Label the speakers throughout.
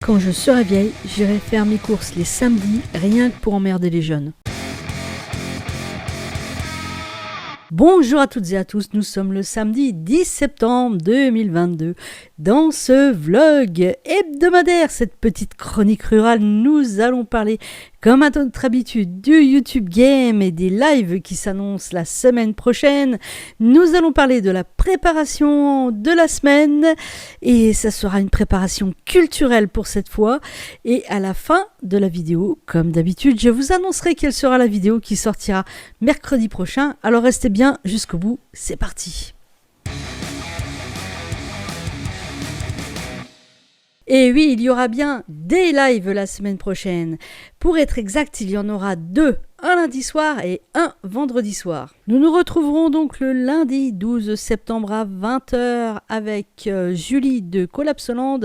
Speaker 1: Quand je serai vieille, j'irai faire mes courses les samedis, rien que pour emmerder les jeunes. Bonjour à toutes et à tous, nous sommes le samedi 10 septembre 2022. Dans ce vlog hebdomadaire, cette petite chronique rurale, nous allons parler, comme à notre habitude, du YouTube Game et des lives qui s'annoncent la semaine prochaine. Nous allons parler de la préparation de la semaine et ça sera une préparation culturelle pour cette fois. Et à la fin de la vidéo, comme d'habitude, je vous annoncerai quelle sera la vidéo qui sortira mercredi prochain. Alors restez bien jusqu'au bout, c'est parti. Et oui, il y aura bien des lives la semaine prochaine. Pour être exact, il y en aura 2, un lundi soir et un vendredi soir. Nous nous retrouverons donc le lundi 12 septembre à 20h avec Julie de Collapsoland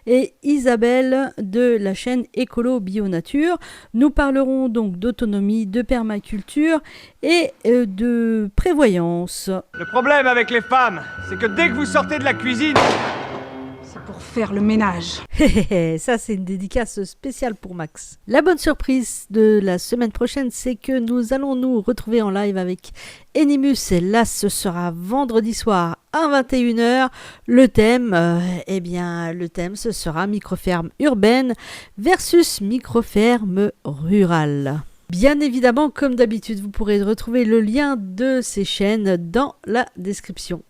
Speaker 1: et Isabelle de la chaîne Écolo Bio Nature. Nous parlerons donc d'autonomie, de permaculture et de prévoyance.
Speaker 2: Le problème avec les femmes, c'est que dès que vous sortez de la cuisine...
Speaker 3: C'est pour faire le ménage.
Speaker 1: Ça, c'est une dédicace spéciale pour Max. La bonne surprise de la semaine prochaine, c'est que nous allons nous retrouver en live avec Enimus. Et là, ce sera vendredi soir à 21h. Le thème, ce sera microferme urbaine versus microferme rurale. Bien évidemment, comme d'habitude, vous pourrez retrouver le lien de ces chaînes dans la description.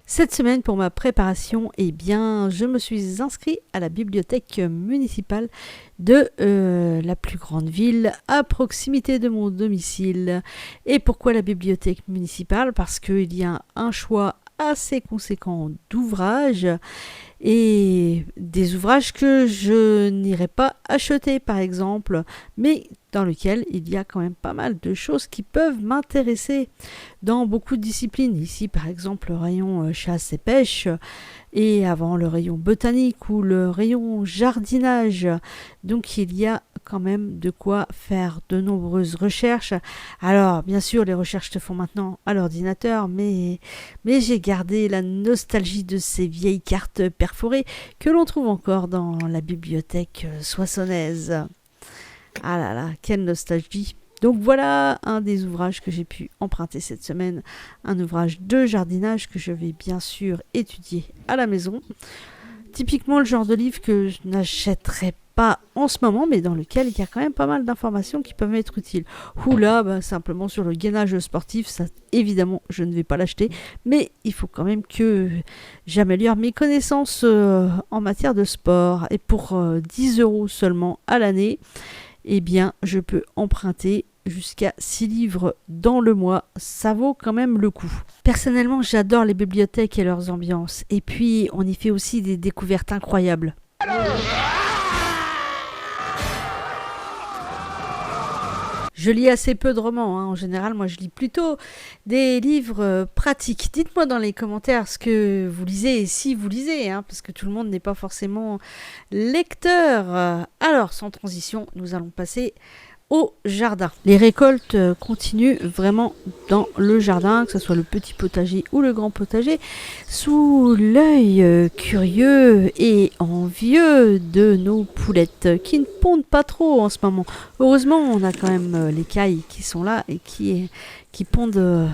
Speaker 1: Cette semaine, pour ma préparation, je me suis inscrit à la bibliothèque municipale de la plus grande ville à proximité de mon domicile. Et pourquoi la bibliothèque municipale ? Parce qu'il y a un choix assez conséquent d'ouvrages et des ouvrages que je n'irai pas acheter par exemple, mais dans lequel il y a quand même pas mal de choses qui peuvent m'intéresser dans beaucoup de disciplines. Ici par exemple le rayon chasse et pêche et avant le rayon botanique ou le rayon jardinage. Donc il y a quand même de quoi faire de nombreuses recherches. Alors bien sûr les recherches se font maintenant à l'ordinateur, mais j'ai gardé la nostalgie de ces vieilles cartes perforées que l'on trouve encore dans la bibliothèque soissonnaise. Ah là là, quelle nostalgie! Donc voilà un des ouvrages que j'ai pu emprunter cette semaine, un ouvrage de jardinage que je vais bien sûr étudier à la maison. Typiquement le genre de livre que je n'achèterais pas en ce moment, mais dans lequel il y a quand même pas mal d'informations qui peuvent être utiles. Oula, simplement sur le gainage sportif, ça évidemment je ne vais pas l'acheter, mais il faut quand même que j'améliore mes connaissances en matière de sport. Et pour 10 € seulement à l'année, eh bien je peux emprunter jusqu'à 6 livres dans le mois, ça vaut quand même le coup. Personnellement, j'adore les bibliothèques et leurs ambiances, et puis on y fait aussi des découvertes incroyables. Je lis assez peu de romans, en général, moi je lis plutôt des livres pratiques. Dites-moi dans les commentaires ce que vous lisez et si vous lisez, parce que tout le monde n'est pas forcément lecteur. Alors, sans transition, nous allons passer au jardin. Les récoltes continuent vraiment dans le jardin, que ce soit le petit potager ou le grand potager, sous l'œil curieux et envieux de nos poulettes qui ne pondent pas trop en ce moment. Heureusement, on a quand même les cailles qui sont là et qui pondent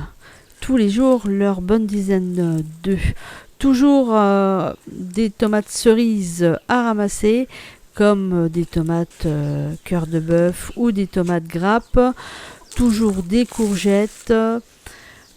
Speaker 1: tous les jours leur bonne dizaine d'œufs. Toujours des tomates cerises à ramasser, comme des tomates cœur de bœuf ou des tomates grappes, toujours des courgettes,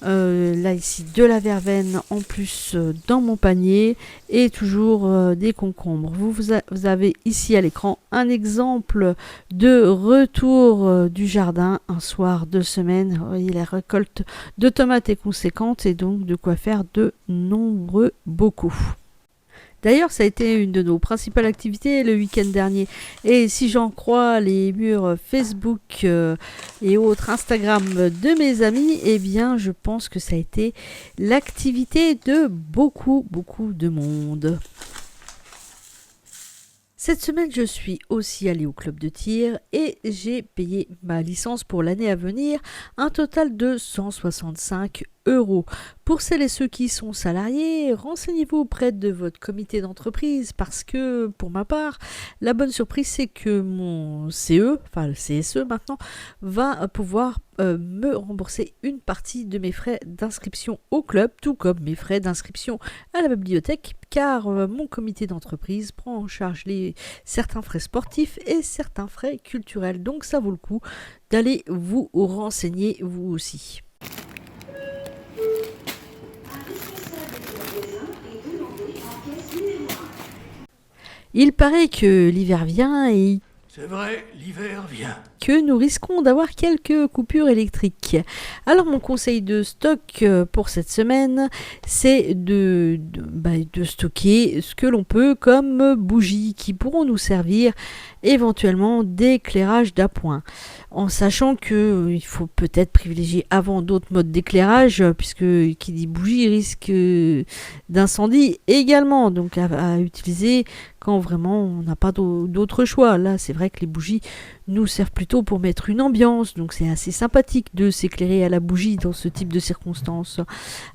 Speaker 1: là ici de la verveine en plus dans mon panier et toujours des concombres. Vous avez ici à l'écran un exemple de retour du jardin un soir de semaine. Vous voyez, la récolte de tomates est conséquente et donc de quoi faire de nombreux bocaux. D'ailleurs, ça a été une de nos principales activités le week-end dernier. Et si j'en crois les murs Facebook et autres Instagram de mes amis, eh bien, je pense que ça a été l'activité de beaucoup de monde. Cette semaine, je suis aussi allée au club de tir et j'ai payé ma licence pour l'année à venir, un total de 165 €. Pour celles et ceux qui sont salariés, renseignez-vous auprès de votre comité d'entreprise parce que, pour ma part, la bonne surprise, c'est que mon CE, enfin le CSE maintenant, va pouvoir me rembourser une partie de mes frais d'inscription au club, tout comme mes frais d'inscription à la bibliothèque, car mon comité d'entreprise prend en charge certains frais sportifs et certains frais culturels. Donc ça vaut le coup d'aller vous renseigner vous aussi. Il paraît que l'hiver vient et
Speaker 4: C'est vrai, l'hiver vient.
Speaker 1: que nous risquons d'avoir quelques coupures électriques. Alors mon conseil de stock pour cette semaine, c'est de stocker ce que l'on peut comme bougies qui pourront nous servir éventuellement d'éclairage d'appoint. En sachant que il faut peut-être privilégier avant d'autres modes d'éclairage, puisque qui dit bougie risque d'incendie également, donc à utiliser quand vraiment on n'a pas d'autre choix. Là, c'est vrai que les bougies nous servent plutôt pour mettre une ambiance, donc c'est assez sympathique de s'éclairer à la bougie dans ce type de circonstances.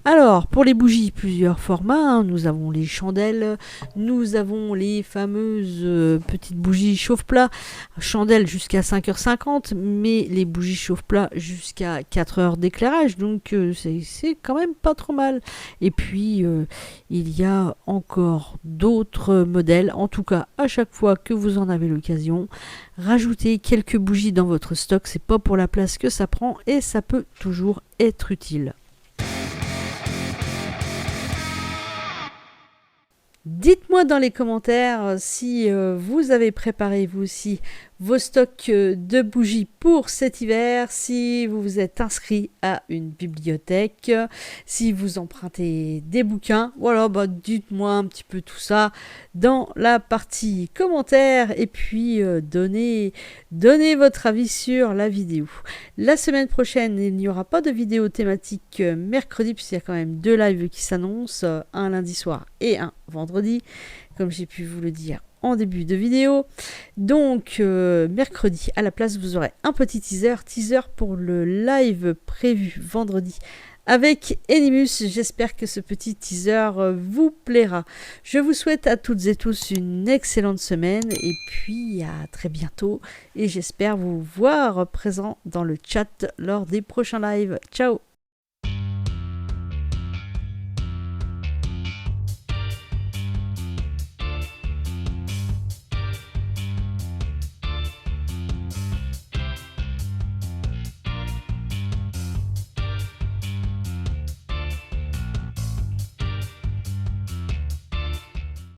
Speaker 1: Alors, pour les bougies, plusieurs formats, hein. Nous avons les chandelles, nous avons les fameuses petites bougies chauffe-plat, chandelles jusqu'à 5h50, mais les bougies chauffe-plat jusqu'à 4 heures d'éclairage, donc c'est quand même pas trop mal. Et puis, il y a encore d'autres modèles, en tout cas, à chaque fois que vous en avez l'occasion, rajoutez quelques bougies dans votre stock, c'est pas pour la place que ça prend et ça peut toujours être utile. Dites-moi dans les commentaires si vous avez préparé vous aussi vos stocks de bougies pour cet hiver, si vous vous êtes inscrit à une bibliothèque, si vous empruntez des bouquins. Voilà, dites-moi un petit peu tout ça dans la partie commentaires et puis donnez votre avis sur la vidéo. La semaine prochaine, il n'y aura pas de vidéo thématique mercredi puisqu'il y a quand même 2 lives qui s'annoncent, un lundi soir et un vendredi, comme j'ai pu vous le dire en début de vidéo. Donc mercredi à la place vous aurez un petit teaser pour le live prévu vendredi avec Enimus. J'espère que ce petit teaser vous plaira. Je vous souhaite à toutes et tous une excellente semaine et puis à très bientôt et j'espère vous voir présent dans le chat lors des prochains lives. Ciao.